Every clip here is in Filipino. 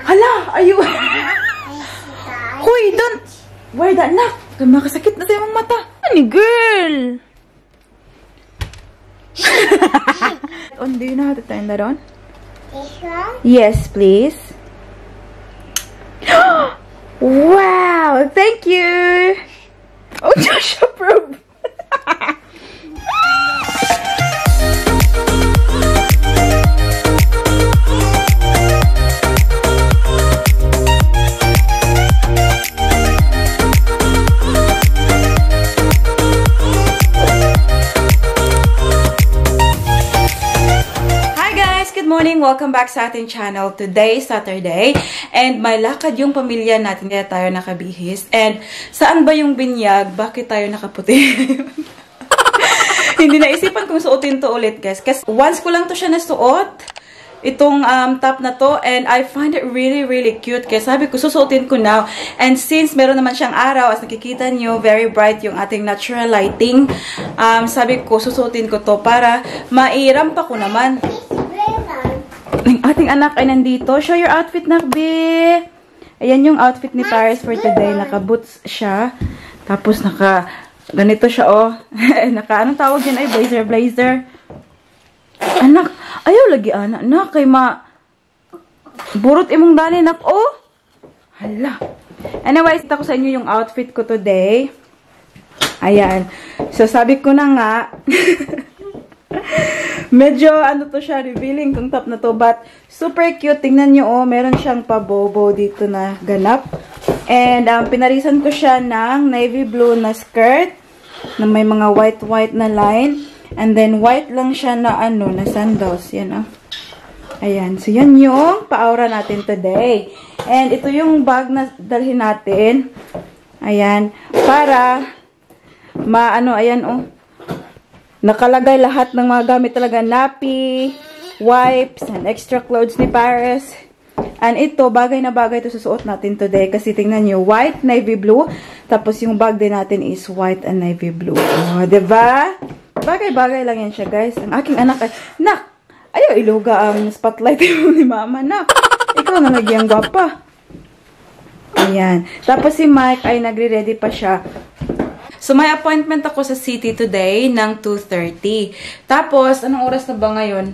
Hala, ayo. Hoy, don't wear that, nak. Makasakit na sa iyong mata. Ani, girl? Do you know how to turn that on? This one? Yes, please. Wow, thank you. Oh, Josh approved. Welcome back sa ating channel. Today, Saturday, and may lakad yung pamilya natin kaya tayo nakabihis. And saan ba yung binyag? Bakit tayo nakaputi? Hindi naisipan kung suotin to ulit, guys. Kasi once ko lang to siya nasuot, itong top na to, and I find it really, really cute. Kaya sabi ko, susuotin ko now. And since meron naman siyang araw, as nakikita nyo, very bright yung ating natural lighting, sabi ko, susuotin ko to para mairampa ko naman. Ang ating anak ay nandito. Show your outfit, Nakbi. Ayan yung outfit ni Paris for today. Naka-boots siya. Tapos ganito siya, oh. Anong tawag yan? Ay, blazer. Anak, ayaw lagi, anak. Anak, kay burot imong dali, nak. Oh! Hala. Anyways, ito ko sa inyo yung outfit ko today. Ayan. So, sabi ko na nga, medyo, to siya, revealing tong top na to, but super cute. Tingnan nyo, oh, meron siyang pabobo dito na ganap. And, pinarisan ko siya ng navy blue na skirt, na may mga white na line. And then, white lang siya na, na sandals. Yan, oh. Ayan. So, yan yung pa-aura natin today. And, ito yung bag na dalhin natin. Ayan. Para, ayan, oh. Nakalagay lahat ng mga gamit talaga. Nappy, wipes, and extra clothes ni Paris. And ito, bagay na bagay ito susuot natin today. Kasi tingnan nyo, white, navy blue. Tapos yung bag din natin is white and navy blue. Oh, diba? Bagay-bagay lang yan siya, guys. Ang aking anak ay, nak, ayaw iluga ang spotlight ni mama, nak. Ikaw na nagyang gwapa. Ayan. Tapos si Mike ay nagre-ready pa siya. So, may appointment ako sa city today ng 2:30. Tapos, anong oras na ba ngayon?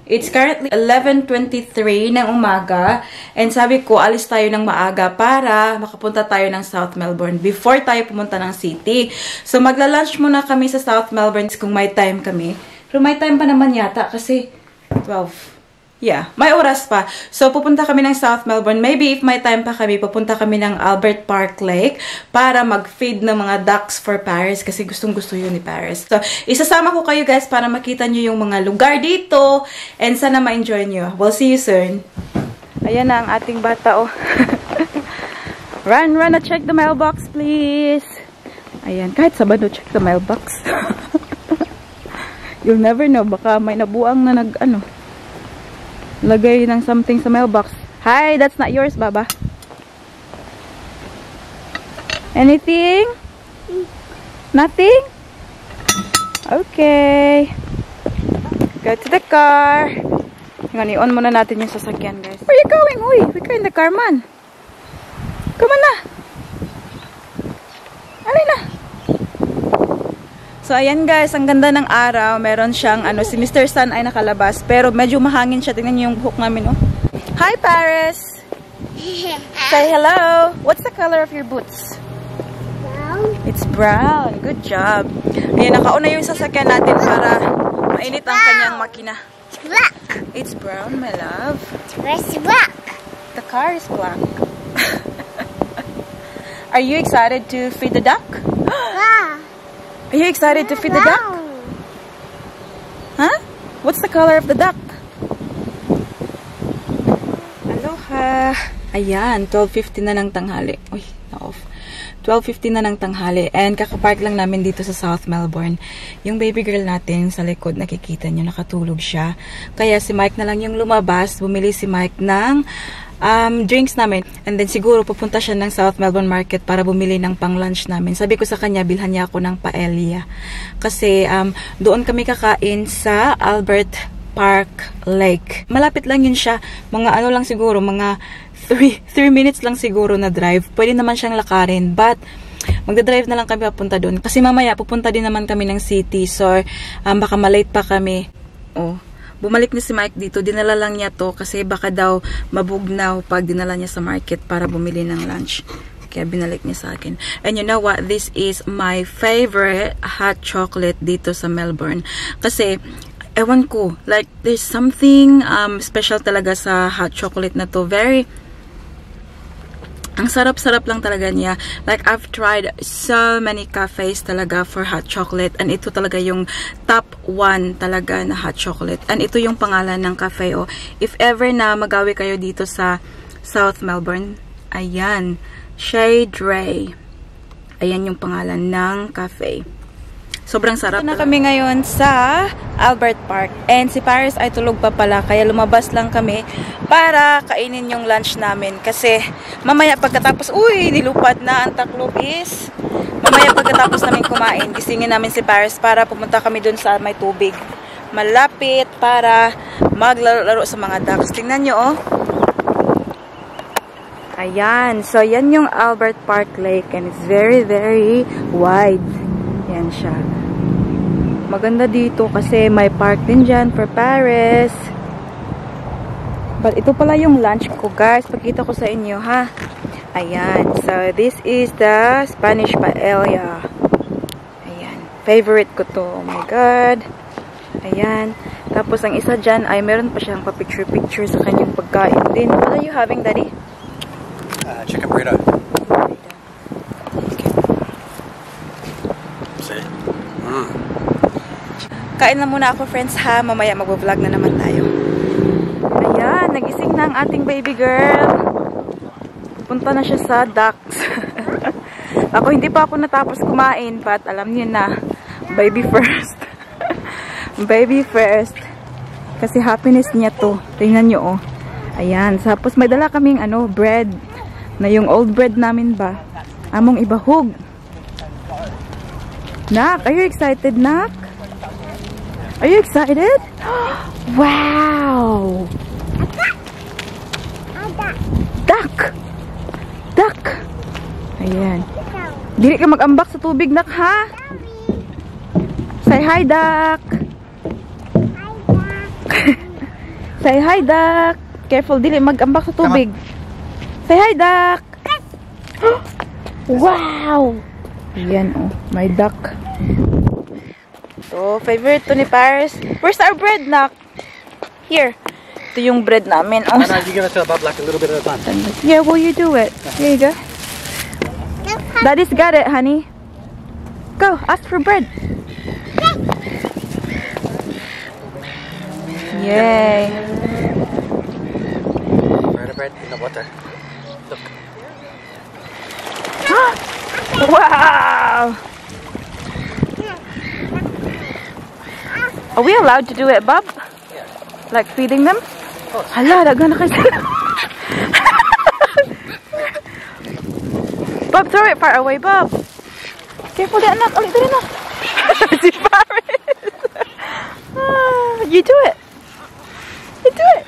It's currently 11:23 ng umaga. And sabi ko, alis tayo ng maaga para makapunta tayo ng South Melbourne before tayo pumunta ng city. So, magla-lunch muna kami sa South Melbourne kung may time kami. Pero may time pa naman yata kasi 12. Yeah, may oras pa. So, pupunta kami ng South Melbourne. Maybe if may time pa kami, pupunta kami ng Albert Park Lake para mag-feed ng mga ducks for Paris kasi gustong-gusto yun ni Paris. So, isasama ko kayo guys para makita nyo yung mga lugar dito and sana ma-enjoy nyo. We'll see you soon. Ayan na ang ating bata, oh. Run na check the mailbox, please. Ayan, kahit Sabado, check the mailbox. You'll never know, baka may nabuang na lagay ng something sa mailbox. Hi, that's not yours, Baba. Anything? Nothing? Okay. Go to the car. Hanggang i-on muna natin yung sasakyan, guys. Where are you going? Uy, we go in the car, man. Come on na. Alay na. So, ayan guys, ang ganda ng araw. Meron siyang, si Mr. Sun ay nakalabas. Pero medyo mahangin siya. Tingnan niyo yung buhok namin, oh. Hi, Paris! Say hello! What's the color of your boots? Brown. It's brown. Good job. Ayan, nakauna yung sasakyan natin para mainit ang kanyang makina. It's black. It's brown, my love. Where's black? The car is black. Are you excited to feed the duck? Wow. Are you excited to feed the duck? Huh? What's the color of the duck? Aloha! Ayan, 12:50 na ng tanghali. Uy, na-off. 12:50 na ng tanghali. And kakapark lang namin dito sa South Melbourne. Yung baby girl natin sa likod, nakikita nyo, nakatulog siya. Kaya si Mike na lang yung lumabas. Bumili si Mike ng drinks namin. And then siguro pupunta siya ng South Melbourne Market para bumili ng pang-lunch namin. Sabi ko sa kanya, bilhan niya ako ng paella. Kasi doon kami kakain sa Albert Park Lake. Malapit lang yun siya. Mga ano lang siguro, mga 3 minutes lang siguro na drive. Pwede naman siyang lakarin. But, magdadrive na lang kami papunta doon. Kasi mamaya, pupunta din naman kami ng city. So, baka malate pa kami. Oh. Bumalik ni si Mike dito. Dinala lang niya to kasi baka daw mabugnaw pag dinala niya sa market para bumili ng lunch. Kaya binalik niya sa akin. And you know what? This is my favorite hot chocolate dito sa Melbourne. Kasi, ewan ko, like, there's something special talaga sa hot chocolate na to. Ang sarap-sarap lang talaga niya. Like, I've tried so many cafes talaga for hot chocolate. And ito talaga yung top 1 talaga na hot chocolate. And ito yung pangalan ng cafe. Oh. If ever na magawi kayo dito sa South Melbourne, ayan. Shade Ray. Ayan yung pangalan ng cafe. Sobrang sarap. Na kami ngayon sa Albert Park. And si Paris ay tulog pa pala. Kaya lumabas lang kami para kainin yung lunch namin. Kasi mamaya pagkatapos, uy, nilupad na ang taklobis. Mamaya pagkatapos namin kumain, gisingin namin si Paris para pumunta kami dun sa may tubig. Malapit para maglaro-laro sa mga ducks. Tingnan nyo, oh. Ayan. So, yan yung Albert Park Lake. And it's very, very wide. Yan siya. Maganda dito kasi may park din dyan for Paris. But ito pala yung lunch ko, guys. Pakita ko sa inyo, ha? Ayan. So, this is the Spanish paella. Ayan. Favorite ko to. Oh my God. Ayan. Tapos, ang isa dyan ay meron pa siyang pa-picture-picture sa kanyang pagkain din. What are you having, Daddy? Chicken burrito. Kain na muna ako, friends, ha? Mamaya mag-vlog na naman tayo. Ayan, nagising na ang ating baby girl. Punta na siya sa ducks. Ako, hindi pa ako natapos kumain, but alam niyo na, baby first. Baby first. Kasi happiness niya to. Tingnan niyo, oh. Ayan, tapos may dala kaming, bread. Na yung old bread namin ba? Among ibahog. Nak, are you excited, Nak? Are you excited? Wow! Duck! Duck! Ayan. Dili ka mag-ambak sa tubig, Nak, ha? Say hi, Duck! Say hi, Duck! Careful, dili mag-ambak sa tubig. Say hi, Duck! Wow! Ayan, oh. My duck. So, favorite to ni Paris. Where's our bread, Nak? Here. Ito yung bread namin. Oh. No, you give it to Bob like a little bit at a time. Yeah, well, you do it. Here you go. Daddy's got it, honey. Go, ask for bread. Yay. Bread in the water. Look. Wow! Are we allowed to do it, Bob? Yeah. Like feeding them? Hala, dagan na kayo. Bob, throw it far away, Bob. Careful, di anak. Ulit rin na. Si Paris. You do it. You do it.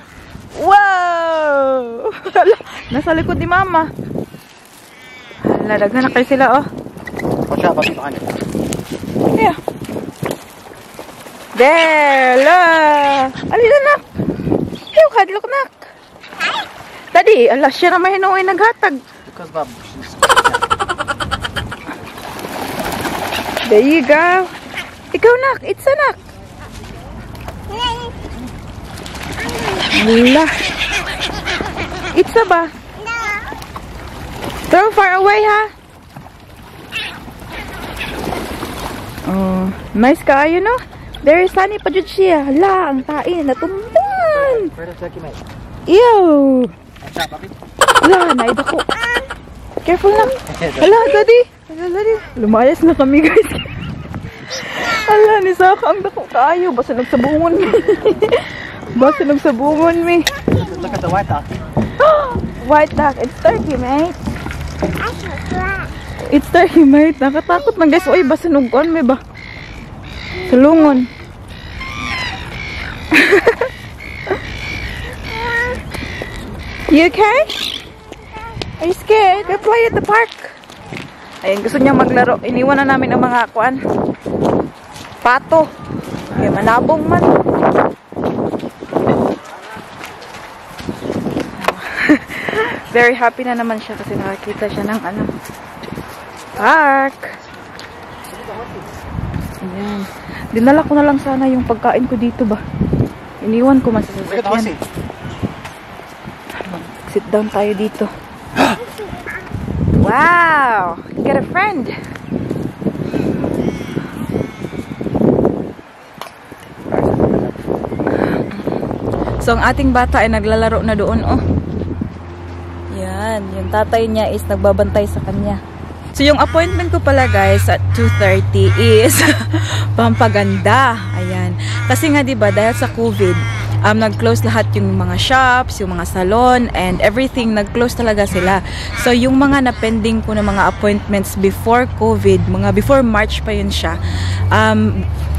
Wow! Hala, nasa likod ni Mama. Hala, dagan na kayo sila, oh. Watch out, Bobby, behind it. Yeah. There, la. Alin, Nak. Ayaw, hadlok, Nak. Daddy, ala, siya na mahinuoy naghatag. Because Bob. There you go. Ikaw, Nak. It's a Nak. Wala. It's a ba? Throw far away, ha? Oh, nice ka, you know? There is sunny pa dyan siya. Hala, ang tain. Natumban. Where does Jackie make? Ew. Watch out, Bobby. Hala, naida ko. Careful na. Hala, Daddy. Hala, Daddy. Lumayas na kami, guys. Hala, ni Saka ang dako kaayo. Basta nagsabungon mi. Basta nagsabungon mi. Look at the white duck. White duck. It's turkey, mate. It's turkey, mate. Nakatakot na, guys. Uy, basta nugkon mi ba? Salungon. You okay? Are you scared? Go play at the park. Ayun, gusto niya maglaro. Iniwan na namin ang mga kuan. Pato. Ay, manabong man. Very happy na naman siya kasi nakakita siya ng park. Ayan. Dinala ko na lang sana yung pagkain ko dito ba. Iniwan ko man sa sasakyan. Sit down tayo dito. Wow! Get a friend! So, ang ating bata ay naglalaro na doon, oh. Yan. Yung tatay niya is nagbabantay sa kanya. So, yung appointment ko pala, guys, at 2:30 is pampaganda. Ayan. Kasi nga, diba, dahil sa COVID, nag-close lahat yung mga shops, yung mga salon, and everything, nag-close talaga sila. So, yung mga na-pending ko na mga appointments before COVID, mga before March pa yun siya,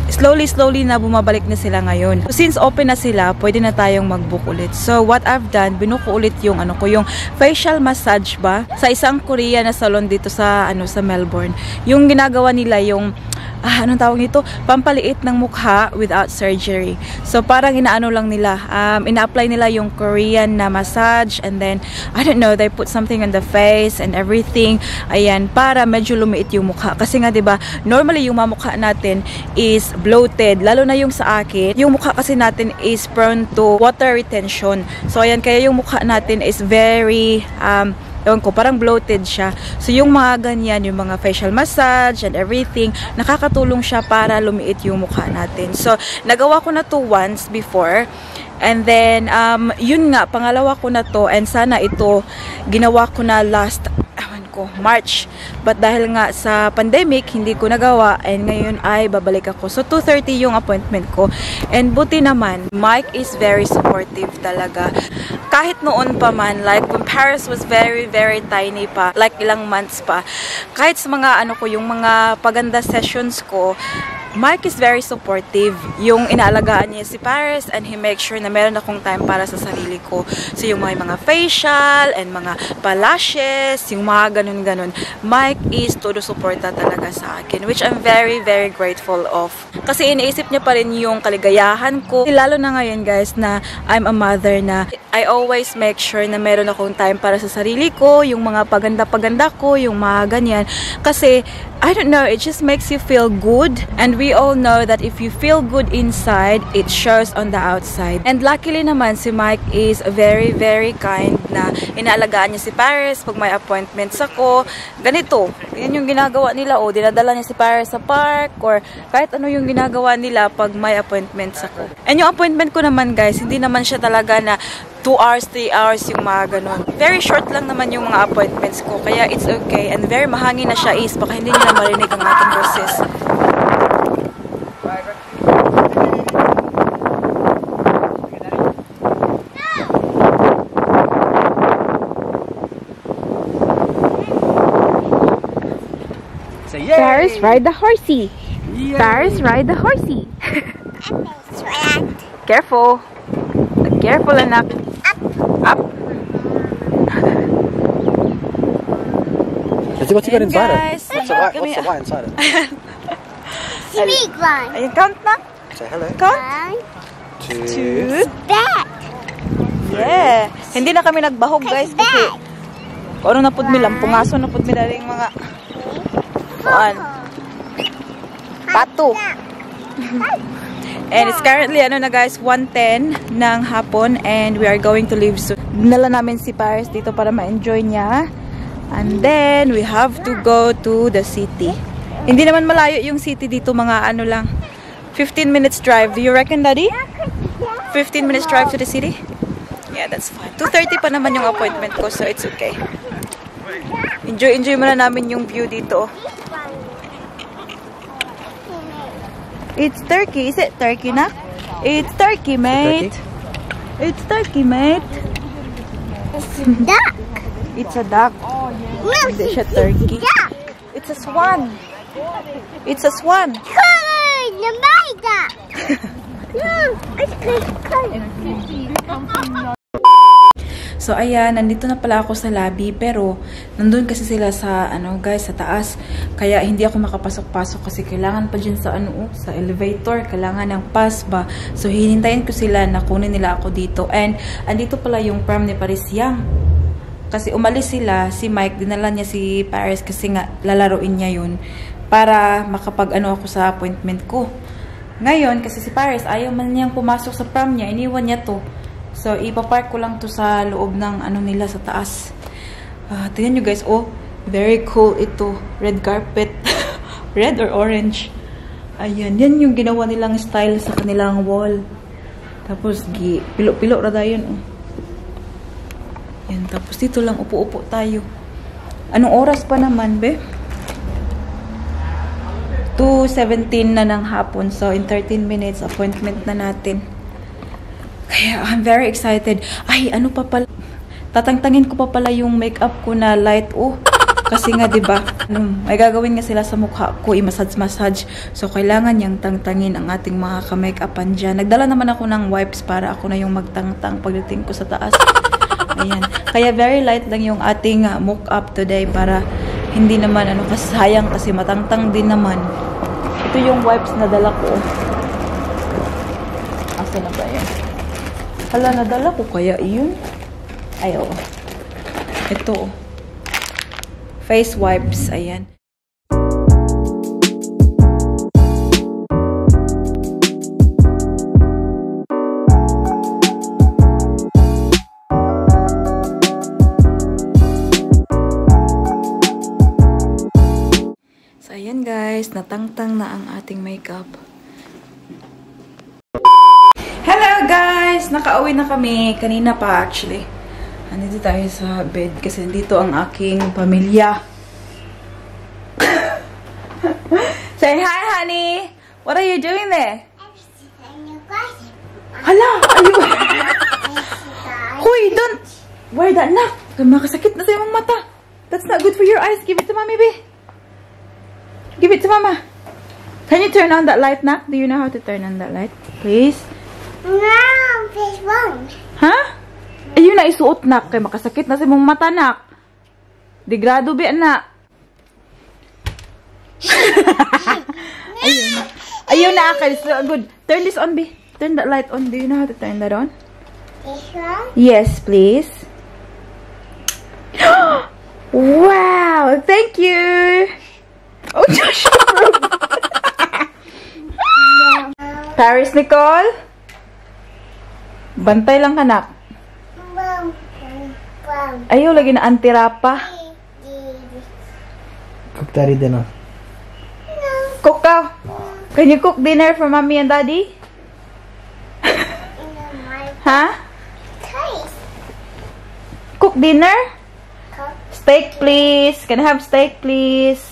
slowly na bumabalik na sila ngayon. So, since open na sila, pwede na tayong mag-book ulit. So, what I've done, binuko ulit yung yung facial massage ba sa isang Korean na salon dito sa sa Melbourne. Yung ginagawa nila yung anong tawag nito? Pampaliit ng mukha without surgery. So, parang inaano lang nila. Ina-apply nila yung Korean na massage and then, I don't know, they put something on the face and everything. Ayan, para medyo lumiit yung mukha. Kasi nga, diba, normally yung mukha natin is bloated. Lalo na yung sa akin. Yung mukha kasi natin is prone to water retention. So, ayan, kaya yung mukha natin is very, ewan ko, parang bloated siya. So, yung mga ganyan, yung mga facial massage and everything, nakakatulong siya para lumiit yung mukha natin. So, nagawa ko na to once before. And then, yun nga, pangalawa ko na to. And sana ito, ginawa ko na last, March. But dahil nga sa pandemic, hindi ko nagawa. And ngayon ay babalik ako. So, 2:30 yung appointment ko. And buti naman, Mike is very supportive talaga. Kahit noon pa man, like when Paris was very tiny pa, like ilang months pa, kahit sa mga yung mga paganda sessions ko, Mike is very supportive. Yung inaalagaan niya si Paris and he makes sure na meron akong time para sa sarili ko. So, yung mga facial and mga palashes, yung mga ganun-ganun. Mike is todo suporta talaga sa akin, which I'm very grateful of. Kasi iniisip niya pa rin yung kaligayahan ko. Lalo na ngayon, guys, na I'm a mother na I always make sure na meron akong time para sa sarili ko, yung mga paganda-paganda ko, yung mga ganyan. Kasi, I don't know, it just makes you feel good. And we all know that if you feel good inside, it shows on the outside. And luckily naman, si Mike is very kind na inaalagaan niya si Paris pag may appointments ako. Ganito, yan yung ginagawa nila. O, dinadala niya si Paris sa park or kahit ano yung ginagawa nila pag may appointments ako. And yung appointment ko naman, guys, hindi naman siya talaga na 2 hours, 3 hours yung mga ganun. Very short lang naman yung mga appointments ko. Kaya it's okay. And very mahangin na siya is. Baka hindi nila marinig ang ating boses. Paris, ride the horsey. Yay. Paris, ride the horsey. Careful. Careful, anak. Up. Let's see what you got inside guys, it. What's the white inside it? Big one. Are you count na? Say hello. Count. 1, 2. Back. Yeah. Hindi na kami nagbahog, guys. Kasi kung ano na pud mi lang, pungaso na pud mi daling mga kuan. Pato. And it's currently, guys, 1:10 ng hapon and we are going to leave soon. Dinala namin si Paris dito para ma-enjoy niya. And then, we have to go to the city. Hindi naman malayo yung city dito, mga lang. 15 minutes drive. Do you reckon, Daddy? 15 minutes drive to the city? Yeah, that's fine. 2:30 pa naman yung appointment ko, so it's okay. Enjoy muna namin yung view dito. It's turkey. Is it turkey na? It's turkey, mate. Turkey? It's turkey, mate. It's a duck. It's a duck. No, Hindi siya turkey. duck. It's a swan. It's a swan. Color the my duck. No, it's good. So So, ayan, nandito na pala ako sa lobby, pero nandun kasi sila sa, guys, sa taas. Kaya hindi ako makapasok-pasok kasi kailangan pa dyan sa, sa elevator. Kailangan ng pass ba. So, hinintayin ko sila na kunin nila ako dito. And, andito pala yung prom ni Paris Yang. Kasi umalis sila, si Mike, dinala niya si Paris kasi nga lalaroin niya yun para makapag-ako sa appointment ko. Ngayon, kasi si Paris, ayaw man niyang pumasok sa prom niya, iniwan niya to. So, ipapark ko lang to sa loob ng nila sa taas. Tingnan nyo guys, oh, very cool ito. Red carpet. Red or orange. Ayan, yan yung ginawa nilang style sa kanilang wall. Tapos, pilo-pilo rada yun, oh. Yan, tapos dito lang upo-upo tayo. Anong oras pa naman, be? 2:17 na ng hapon. So, in 13 minutes, appointment na natin. Kaya, I'm very excited. Ay, ano pa pala? Tatangtangin ko pa pala yung makeup ko na light. Oh, kasi nga, diba? May gagawin nga sila sa mukha ko. I-massage. So, kailangan niyang tangtangin ang ating mga ka-makeupan dyan. Nagdala naman ako ng wipes para ako na yung magtangtang pagdating ko sa taas. Ayan. Kaya, very light lang yung ating makeup today para hindi naman, sayang kasi matangtang din naman. Ito yung wipes na dala ko. Asa na ba yan? Hala, nadala ko kaya yun? Ay, oo. Ito. Face wipes. Ayan. So, ayan guys. Natangtang na ang ating makeup. Hello guys! Nakauwi na kami. Kanina pa actually. Nandito tayo sa bed kasi nandito ang aking pamilya. Say hi, honey! What are you doing there? Hala! Ayun! Hoy, don't wear that na! Makasakit na sa iyong mata. That's not good for your eyes. Give it to mommy, be. Give it to mama. Can you turn on that light, Nak? Do you know how to turn on that light? Please? No, please wrong. Ha? Ayun na isuot, Nak. Kaya makasakit na sa mong mata, Nak. Degrado ba, Nak? Ayun. Ayun na, Akal. Good. Turn this on, be. Turn that light on. Do you know how to turn that on? This one? Yes, please. Wow! Thank you! Oh, Josh! Paris, Nicole? Bantay lang, anak. Ayaw, lagi na antirapa. Cook daddy dinner. Cook ka. Can you cook dinner for mommy and daddy? Ha? Cook dinner? Steak, please. Can I have steak, please?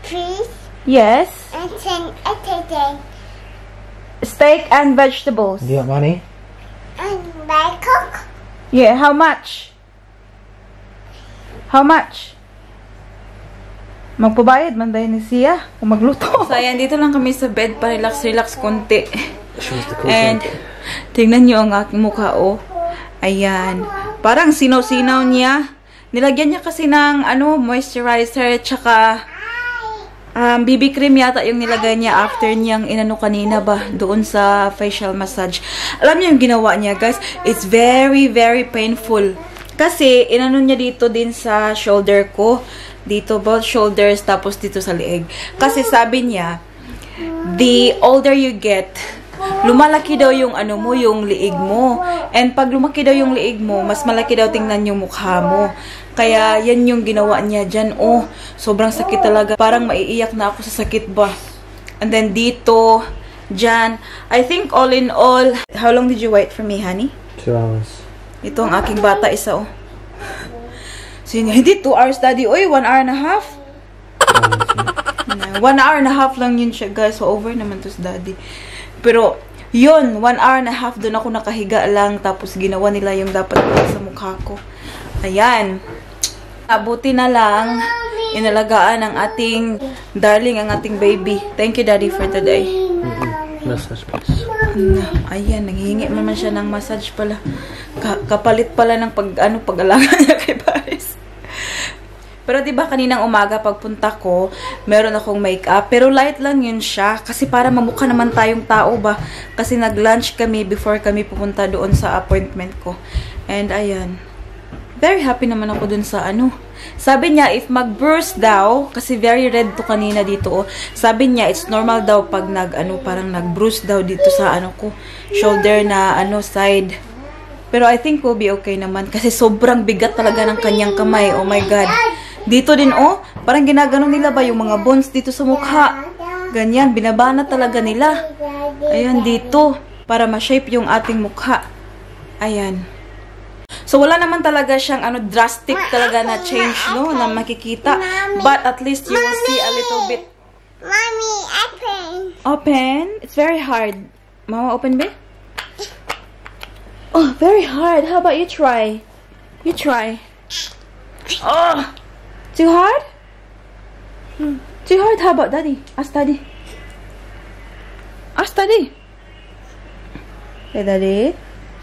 Please. Yes. And then Steak and vegetables. Do you want money? and my cook. Yeah, how much? How much? Magpabayad man dahil ni siya kung magluto. So, ayan, dito lang kami sa bed para relax konti. And, tingnan nyo ang aking mukha, oh. Ayan. Parang sinaw-sinaw niya. Nilagyan niya kasi ng, moisturizer, tsaka, BB cream yata yung nilagay niya after niyang inano kanina ba, doon sa facial massage. Alam niyo yung ginawa niya, guys? It's very, very painful. Kasi, inano niya dito din sa shoulder ko. Dito, both shoulders, tapos dito sa leeg. Kasi sabi niya, the older you get, lumalaki daw yung yung liig mo. And pag lumaki daw yung liig mo, mas malaki daw tingnan yung mukha mo. Kaya, yan yung ginawa niya dyan. Oh, sobrang sakit talaga. Parang maiiyak na ako sa sakit ba. And then dito, dyan. I think all in all, how long did you wait for me, honey? 2 hours. Ito ang aking bata, isa, oh. So, hindi 2 hours, daddy. Uy, 1 hour and a half. 1 hour and a half lang yun siya, guys. So, over naman to sa daddy. Pero, yun, 1 hour and a half, doon ako nakahiga lang. Tapos, ginawa nila yung dapat sa mukha ko. Ayan. Abuti na lang, inalagaan ang ating darling, ang ating baby. Thank you, daddy, for today. Massage please. Ayan, nanghihingi naman siya ng massage pala. Kapalit pala ng pag-alaga niya kay Paris. Pero diba kaninang umaga pagpunta ko, meron akong makeup. Pero light lang yun siya. Kasi para mamukha naman tayong tao ba. Kasi nag-lunch kami before kami pupunta doon sa appointment ko. And ayan. Very happy naman ako dun sa Sabi niya, if mag-bruise daw, kasi very red to kanina dito. Sabi niya, it's normal daw pag parang nag-bruise daw dito sa ko. Shoulder na side. Pero I think we'll be okay naman. Kasi sobrang bigat talaga ng kanyang kamay. Oh my God. Dito din, parang ginaganon nila ba yung mga bones dito sa mukha. Ganyan, binabana talaga nila. Ayan, dito. Para ma-shape yung ating mukha. Ayan. So, wala naman talaga siyang drastic talaga na change, no? Na makikita. But at least you will see a little bit. Mommy, open. Open? It's very hard. Mama, open ba? Oh, very hard. How about you try? You try. Oh! Too hard? Too hard? How about Daddy? Ask Daddy. Ask Daddy. Hey, Daddy.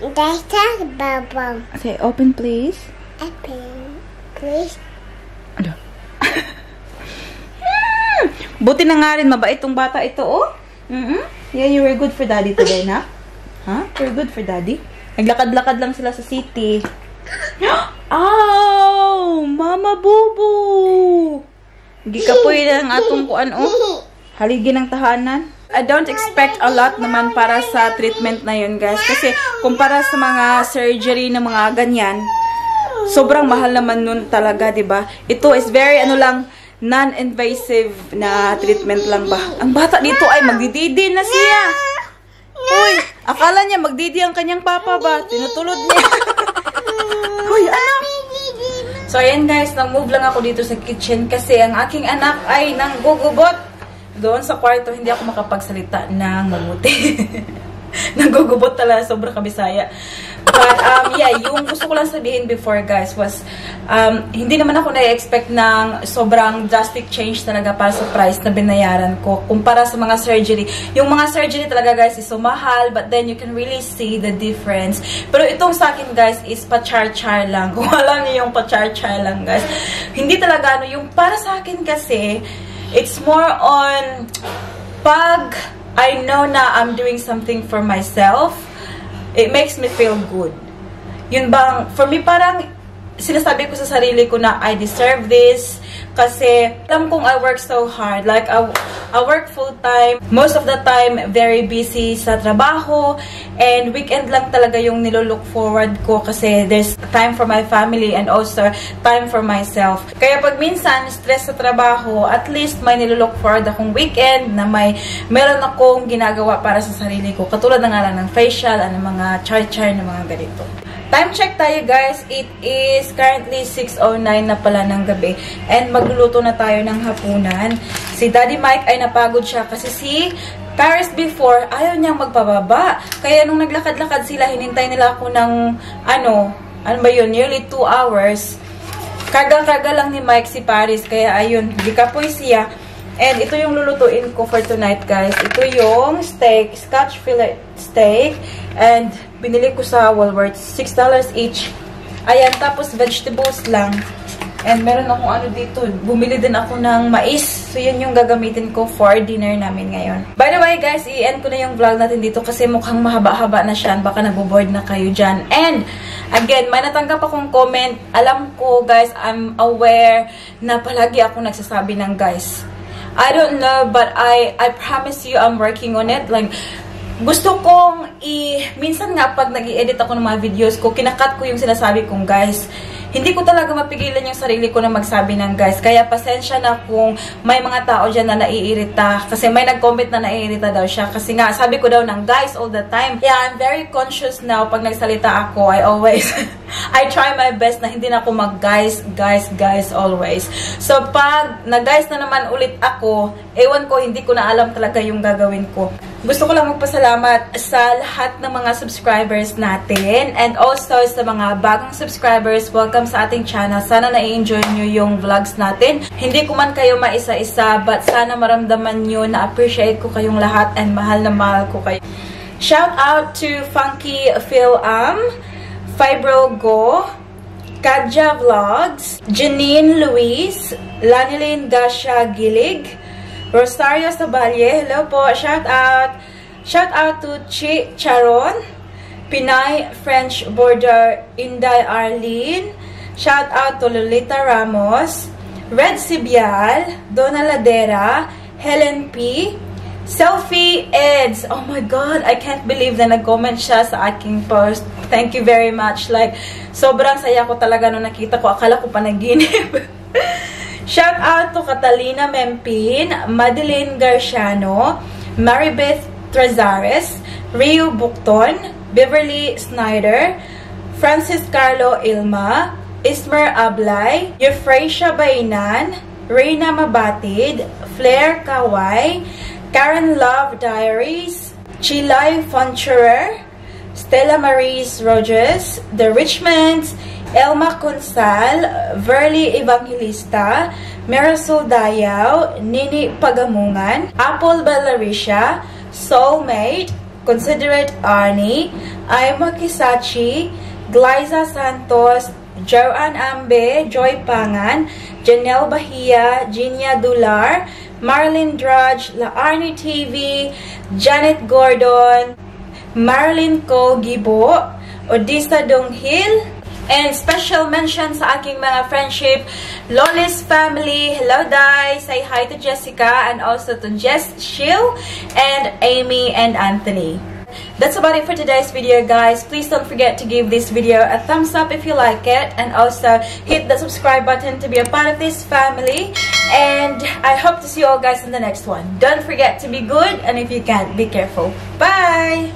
That's a bubble. Okay, open please. Open, please. Ano? Buti na nga rin, mabait tong bata ito, Yeah, you were good for Daddy today, na? Huh? You're good for Daddy? Naglakad-lakad lang sila sa city. Oh! Mama Bubu! Gikapoy na ang atong haligi ng tahanan. I don't expect a lot naman para sa treatment na yun, guys. Kasi, kumpara sa mga surgery na mga ganyan, sobrang mahal naman nun talaga, diba? Ito is very, non-invasive na treatment lang ba. Ang bata dito ay magdididi na siya. Uy, akala niya magdidi ang kanyang papa ba? Tinutulod niya. Uy, anak! So, ayan guys, nang-move lang ako dito sa kitchen kasi ang aking anak ay nanggugubot. Doon sa kwarto, hindi ako makapagsalita ng mabuti. Nanggugubot talaga, sobrang kabisaya. But, yeah, yung gusto ko lang sabihin before, guys, was, hindi naman ako na-expect ng sobrang drastic change talaga para sa price na binayaran ko. Kumpara sa mga surgery. Yung mga surgery talaga, guys, is so mahal, but then you can really see the difference. Pero itong sa akin, guys, is pa-char-char lang. Kung alam niyo yung pa-char-char lang, guys. Hindi talaga, yung para sa akin kasi, it's more on pag I know na I'm doing something for myself, it makes me feel good. Yun bang, for me parang sinasabi ko sa sarili ko na I deserve this kasi alam kong I work so hard. Like, I work full-time. Most of the time, very busy sa trabaho. And weekend lang talaga yung nilolook forward ko kasi there's time for my family and also time for myself. Kaya pag minsan, stress sa trabaho, at least may nilolook forward akong weekend na meron akong ginagawa para sa sarili ko. Katulad na nga lang ng facial, mga char-char na mga ganito. Time check tayo, guys. It is currently 6:09 na pala ng gabi. And magluluto na tayo ng hapunan. Si Daddy Mike ay napagod siya kasi si Paris before, ayaw niyang magpababa. Kaya nung naglakad-lakad sila, hinintay nila ako ng, ano ba yun, nearly 2 hours. Karga-karga lang ni Mike si Paris. Kaya ayun, gikapoy siya. And ito yung lulutuin ko for tonight, guys. Ito yung steak, Scotch fillet steak. And binili ko sa Walmart, $6 each. Ayan, tapos vegetables lang. And meron akong ano dito, bumili din ako ng mais. So, yun yung gagamitin ko for dinner namin ngayon. By the way, guys, i-end ko na yung vlog natin dito kasi mukhang mahaba-haba na siya. Baka naboboard na kayo dyan. And, again, may natanggap akong comment. Alam ko, guys, I'm aware na palagi ako nagsasabi ng guys. I don't know, but I promise you I'm working on it. Like, gusto kong minsan nga pag nag-i-edit ako ng mga videos ko, kinakat ko yung sinasabi kong guys. Hindi ko talaga mapigilan yung sarili ko na magsabi ng guys. Kaya pasensya na kung may mga tao dyan na naiirita. Kasi may nag-comment na naiirita daw siya. Kasi nga, sabi ko daw ng guys all the time. Yeah, I'm very conscious now pag nagsalita ako. I always, I try my best na hindi na ako mag-guys, guys always. So, pag nag-guys na naman ulit ako, ewan ko, hindi ko na alam talaga yung gagawin ko. Gusto ko lang magpasalamat sa lahat ng mga subscribers natin and also sa mga bagong subscribers. Welcome sa ating channel. Sana na-enjoy nyo yung vlogs natin. Hindi ko man kayo maisa-isa but sana maramdaman nyo na appreciate ko kayong lahat and mahal na mahal ko kayo. Shout out to Funky Phil Fibro Go, Kadja Vlogs, Janine Luis, Lanilyn Gasha Gilig, Rosario Saballe, hello po, shout out. Shout out to Chi Charon, Pinay French Border Inday Arlene, shout out to Lolita Ramos, Red Sibial, Donna Ladera, Helen P, Selfie Eds. Oh my God, I can't believe na nag-comment siya sa aking post. Thank you very much. Like, sobrang saya ko talaga nung nakita ko. Akala ko panaginip. Shout out to Catalina Mempin, Madeline Garciano, Maribeth Trazares, Rio Bukton, Beverly Snyder, Francis Carlo Ilma, Ismer Ablay, Euphrasia Bainan, Reyna Mabatid, Flair Kawai, Karen Love Diaries, Chilay Fonchurer, Stella Maries Rogers, The Richmonds, Elma Consal, Verly Evangelista, Marisol Dayaw, Nini Pagamungan, Apple Balarisha, Soulmate, Considerate Arnie, Aima Kisachi, Glyza Santos, Joanne Ambe, Joy Pangan, Janelle Bahia, Ginia Dular, Marlene Drudge, La Arnie TV, Janet Gordon, Marilyn Co. Gibo, Odessa Donghil, and special mention sa aking mga friendship, Lolis family. Hello, Dai. Say hi to Jessica and also to Jess Shill and Amy and Anthony. That's about it for today's video, guys. Please don't forget to give this video a thumbs up if you like it, and also hit the subscribe button to be a part of this family. And I hope to see you all guys in the next one. Don't forget to be good, and if you can't, be careful. Bye!